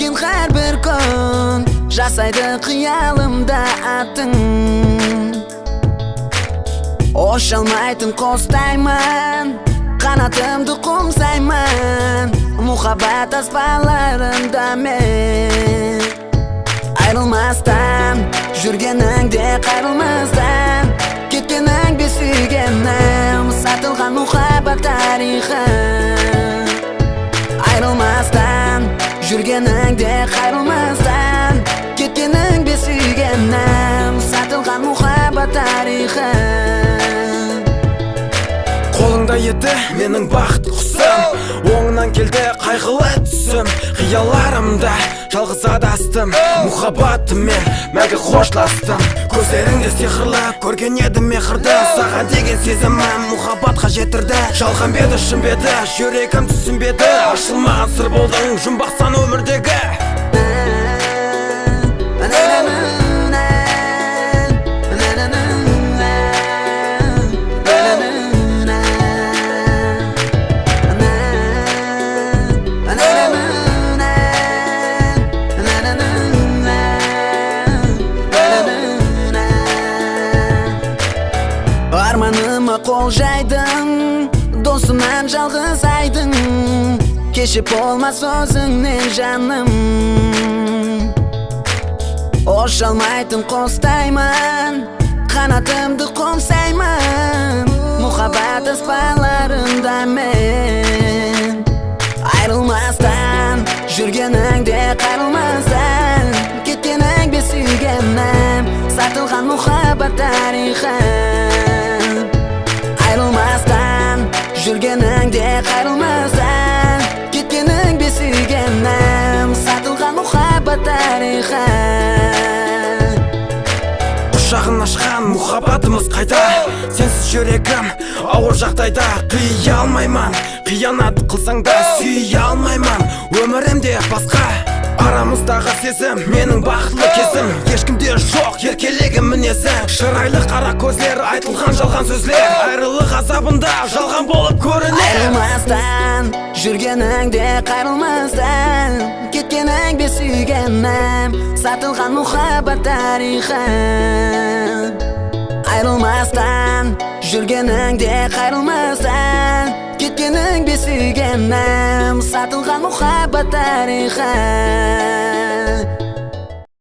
Өткен har bir kun жасайды қиялымда атын. Ошалмайтын қостаймын, қанатымды қомсаймын, мұхаббат аспанларында мен. Айрылмастан, жүргеніңде қайрылмастан, кеткеніңде сүйгенім, сатылған мұхаббат тарихы. Айрылмастан, жүргеніңде қайрылмастан, кеткеніңде сүйгенім, сатылған мұхаббат тарихы. Қолыңда еді менің бақыт құсым, оңынан келді қайғылы түсім. Қияларымда жалғыз адастым, мұхаббатыммен мәңгі қоштастым. Көздеріңде сиқырлы, көрген едім мехірді, саған деген сезімім мұхаббатқа жетірді. Жалған беді, шын беді, жүрегім түсінбеді, ашылмаған сыр болдың, жұмбақсан өмірдегі. Арманыма қол жайдың, досымнан жалғыз айдың, кешіп болмас өзіңнен жаным. Ошалмайтын қостаймын, қанатымды қомсаймын, мұхаббат аспанларында мен. Айрылмастан, жүргеніңде қайрылмастан, кеткеніңде сүйгенім, сатылған мұхаббат тарихы. Айрылмастан, жүргеніңде қайрылмастан, кеткеніңде сүйгенім, сатылған мұхаббат тарихы. Құшағын ашқан мұхаббатымыз қайда, сенсіз жүрегім ауыр жағдайда. Қия алмаймын, қиянат қылсаң да сүйе алмаймын, өмірімде басқа. Арамыздағы сезім менің бақытлы кезім, ешкімде жоқ еркелеген мінезім. Шырайлы қара көзлер, айтылған жалған сөзлер, айрылық азабында жалған болып көрінер. Айрылмастан, жүргеніңде қайрылмастан, кеткеніңде сүйгенім, сатылған мұхаббат тарихы. Айрылмастан, жүргеніңде қайрылмастан, кеткеніңде сүйгенім, сатылған мұхаббат тарихы.